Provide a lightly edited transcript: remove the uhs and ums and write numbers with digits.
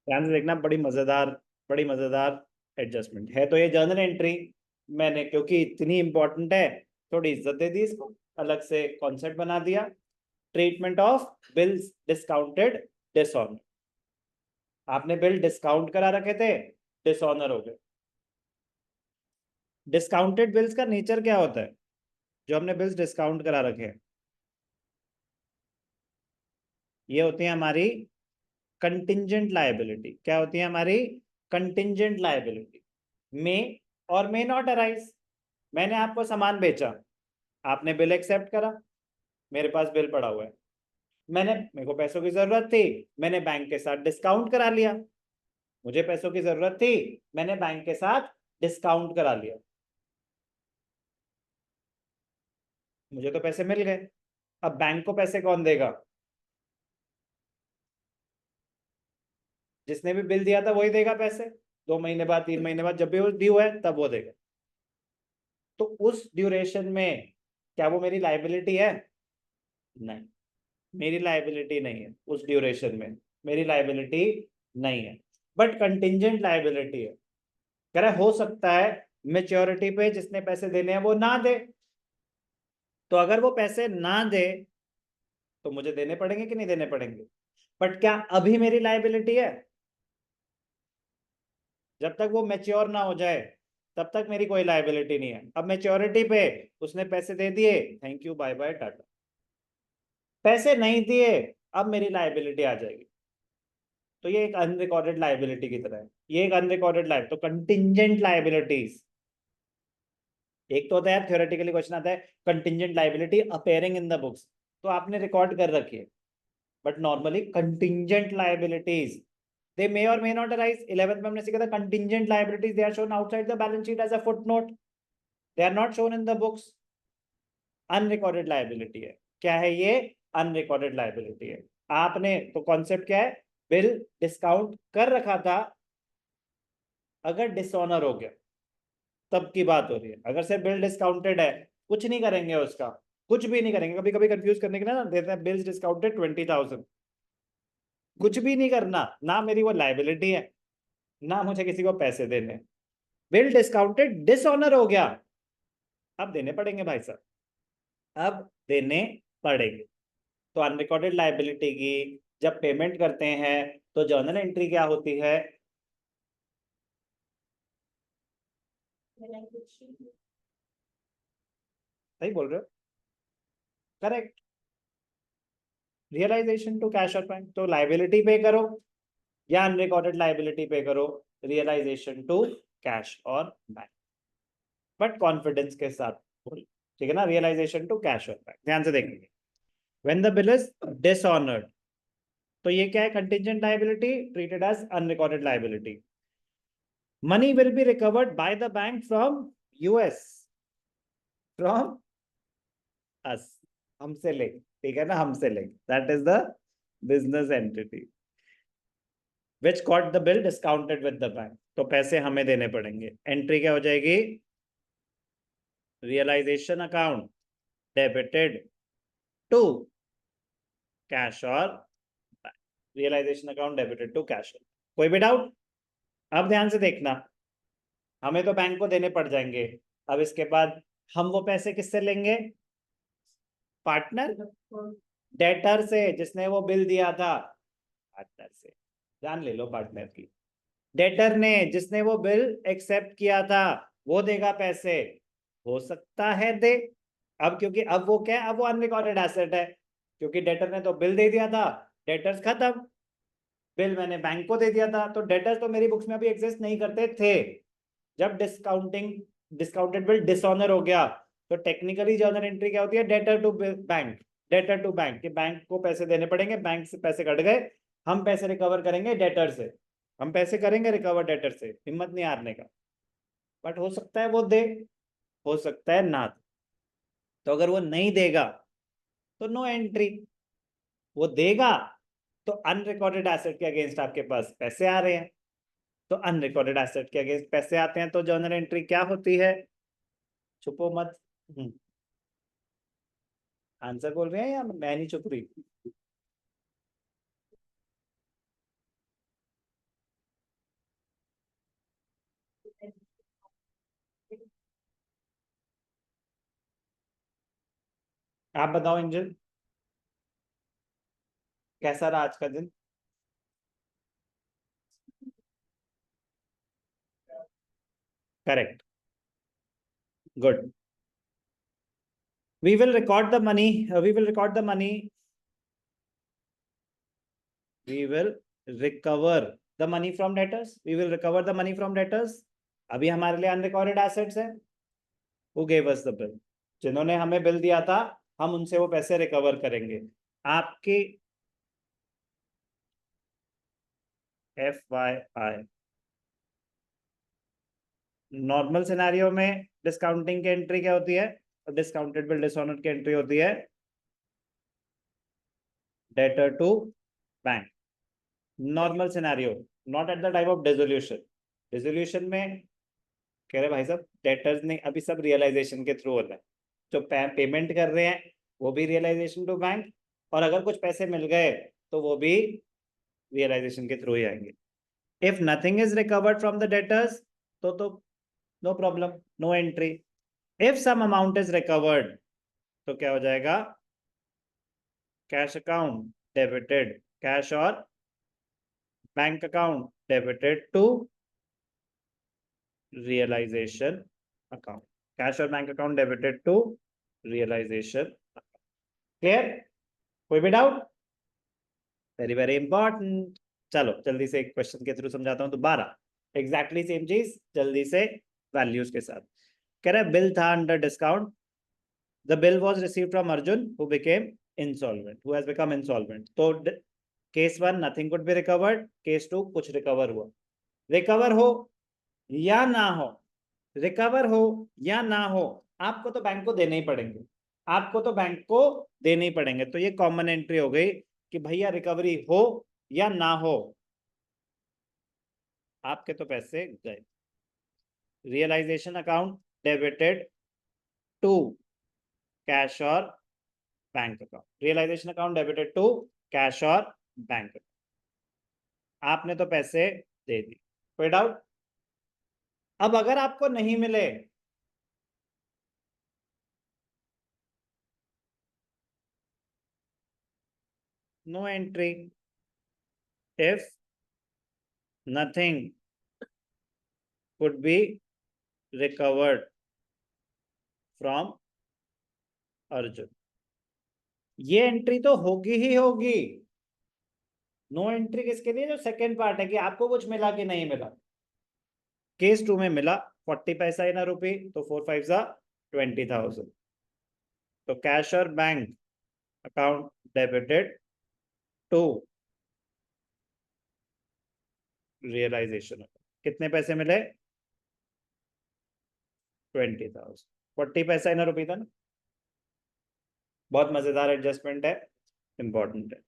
ध्यान से देखना, बड़ी मजेदार एडजस्टमेंट है। तो ये जर्नल एंट्री मैंने, क्योंकि इतनी इंपॉर्टेंट है, थोड़ी इज्जत दे दी इसको, अलग से कॉन्सेप्ट बना दिया। Treatment of bills discounted dishonour. आपने बिल डिस्काउंट करा रखे थे, डिसऑनर हो गए। डिस्काउंटेड बिल्स का नेचर क्या होता है? जो हमने बिल्स डिस्काउंट करा रखे हैं, ये होती है हमारी कंटिंजेंट लायबिलिटी। क्या होती है हमारी? Contingent liability. May or may not arise. मैंने आपको सामान बेचा, आपने बिल एक्सेप्ट करा, मेरे पास बिल पड़ा हुआ है, मेरे को पैसों की जरूरत थी, मैंने बैंक के साथ डिस्काउंट करा लिया। मुझे पैसों की जरूरत थी, मैंने बैंक के साथ डिस्काउंट करा लिया, मुझे तो पैसे मिल गए। अब बैंक को पैसे कौन देगा? जिसने भी बिल दिया था वही देगा पैसे। 2 महीने बाद, 3 महीने बाद, जब भी वो ड्यू है तब वो देगा। तो उस ड्यूरेशन में क्या वो मेरी लाइबिलिटी है? नहीं, मेरी लाइबिलिटी नहीं है उस ड्यूरेशन में, मेरी लाइबिलिटी नहीं है। बट कंटिंजेंट लाइबिलिटी है। कह रहा है हो सकता है मेच्योरिटी पे जिसने पैसे देने हैं वो ना दे, तो अगर वो पैसे ना दे तो मुझे देने पड़ेंगे कि नहीं देने पड़ेंगे? बट क्या अभी मेरी लाइबिलिटी है? जब तक वो मेच्योर ना हो जाए तब तक मेरी कोई लाइबिलिटी नहीं है। अब मेच्योरिटी पे उसने पैसे दे दिए, thank you bye bye tata. पैसे नहीं दिए, अब मेरी लाइबिलिटी आ जाएगी। तो ये एक अनरिकॉर्डेड लाइबिलिटी की तरह है, ये एक अनरिकॉर्डेड लाइब। तो कंटिंजेंट लाइबिलिटीज, एक तो होता है थ्योरेटिकली क्वेश्चन आता है contingent liability appearing in the books, तो आपने रिकॉर्ड कर रखी है। But normally contingent liabilities they may or may not arise. 11th में हमने सीखा था contingent liabilities they are shown outside the balance sheet as a footnote, they are not shown in the books. Unrecorded liability है। क्या है ये? Unrecorded liability है। आपने तो कॉन्सेप्ट क्या है? बिल डिस्काउंट कर रखा था, अगर डिसऑनर हो गया तब की बात हो रही है। अगर सिर्फ बिल डिस्काउंटेड है, कुछ नहीं करेंगे उसका, कुछ भी नहीं करेंगे। कभी कभी कंफ्यूज करने के लिए ना देते हैं बिल्स डिस्काउंटेड 20,000, कुछ भी नहीं करना, ना मेरी वो लाइबिलिटी है, ना मुझे किसी को पैसे देने। बिल डिस्काउंटेड डिसऑनर हो गया, अब देने पड़ेंगे भाई साहब, अब देने पड़ेंगे। तो अनरिकॉर्डेड लाइबिलिटी की जब पेमेंट करते हैं तो जर्नल एंट्री क्या होती है? सही बोल रहे हो, करेक्ट। रियलाइजेशन टू कैश और बैंक, तो लाइबिलिटी पे करो या अनरिकॉर्डेड लाइबिलिटी पे करो, रियलाइजेशन टू कैश और बैंक, बट कॉन्फिडेंस के साथ बोलो, ठीक है ना? रियलाइजेशन टू कैश और बैंक, ध्यान से देखेंगे। When the bill is dishonoured, तो ये क्या है? Contingent liability treated as unrecorded liability. Money will be recovered by the bank from us, from us, हमसे ले, ठीक है ना? हमसे ले, that is the business entity which got the bill discounted with the bank. तो पैसे हमें देने पड़ेंगे। एंट्री क्या हो जाएगी? Realisation account debited to cash और bank, realisation account debited to cash. कोई भी डाउट? अब ध्यान से देखना, हमें तो बैंक को देने पड़ जाएंगे। अब इसके बाद हम वो पैसे किससे लेंगे? पार्टनर, डेटर से, जिसने वो बिल दिया था, पार्टनर से। जान ले लो पार्टनर की। डेटर ने, जिसने वो बिल एक्सेप्ट किया था, वो देगा पैसे, हो सकता है दे। अब क्योंकि अब वो क्या है? अब वो अनरिकॉर्डेड एसेट है, क्योंकि डेटर ने तो बिल दे दिया था, डेटर्स खत्म। बिल मैंने बैंक को दे दिया था, तो डेटर्स तो मेरी बुक्स में अभी एग्जिस्ट नहीं करते थे। जब डिस्काउंटेड बिल डिसऑनर हो गया, तो टेक्निकली जर्नल एंट्री क्या होती है? Debtor to bank, debtor to bank, कि बैंक को पैसे देने पड़ेंगे, बैंक से पैसे कट गए, हम पैसे रिकवर करेंगे डेटर से, हम पैसे करेंगे रिकवर डेटर से, हिम्मत नहीं हारने का। बट हो सकता है वो दे, हो सकता है ना दे। तो अगर वो नहीं देगा तो नो एंट्री, वो देगा तो अनरिकॉर्डेड एसेट के अगेंस्ट आपके पास पैसे आ रहे हैं, तो अनरिकॉर्डेड एसेट के अगेंस्ट पैसे आते हैं, तो जर्नल एंट्री क्या होती है? छुपो मत। आंसर बोल रहे हैं या मैं नहीं छुप रही? आप बताओ एंजल, कैसा रहा आज का दिन? Correct, good. We will record the money. We will record the money. We will recover the money from debtors. We will recover the money from debtors. अभी हमारे लिए अनरिकॉर्डेड एसेट्स है. Who gave us the bill? जिन्होंने हमें bill दिया था, हम उनसे वो पैसे रिकवर करेंगे. आपकी FYI, नॉर्मल सिनेरियो में डिस्काउंटिंग की एंट्री क्या होती है? डिस्काउंटेड बिल डिसऑनर्ड की एंट्री होती है debtor to bank. Normal scenario, not at the time of dissolution. Dissolution में कह रहे भाई साहब डेटर्स ने अभी सब रियलाइजेशन के थ्रू हो रहा है. जो पेमेंट कर रहे हैं वो भी रियलाइजेशन टू बैंक, और अगर कुछ पैसे मिल गए तो वो भी रियलाइजेशन के थ्रू ही आएंगे. If nothing is recovered from the debtors तो no problem, no entry. If some amount is recovered तो क्या हो जाएगा? कैश अकाउंट डेबिटेड कैश और bank account debited to realisation account. Cash और bank account debited to realisation. Clear? कोई भी doubt? Very very important. चलो जल्दी से एक क्वेश्चन के थ्रू समझाता हूं दोबारा. एग्जैक्टली सेम चीज जल्दी से वैल्यूज के साथ. कह रहा है बिल था under discount. The bill was received from Arjun who became insolvent, who has become insolvent. तो case 1 nothing could be recovered, case 2 कुछ रिकवर हुआ. रिकवर हो या ना हो, रिकवर हो या ना हो, आपको तो बैंक को देने ही पड़ेंगे. आपको तो बैंक को देने ही पड़ेंगे. तो ये कॉमन एंट्री हो गई कि भैया रिकवरी हो या ना हो, आपके तो पैसे गए. Realisation account debited to cash और bank account. Realisation account debited to cash और बैंक अकाउंट. आपने तो पैसे दे दिए. कोई डाउट? अब अगर आपको नहीं मिले, no entry. If nothing could be recovered from Arjun, ये एंट्री तो होगी ही होगी. नो एंट्री किसके लिए? जो सेकंड पार्ट है कि आपको कुछ मिला कि नहीं मिला. केस 2 में मिला 40 पैसा इन रुपी, तो 4 5 जा 20,000. तो कैश और bank account debited to realisation. कितने पैसे मिले? 20,000. 40 पैसा इन रुपी था ना. बहुत मजेदार एडजस्टमेंट है, इंपॉर्टेंट है.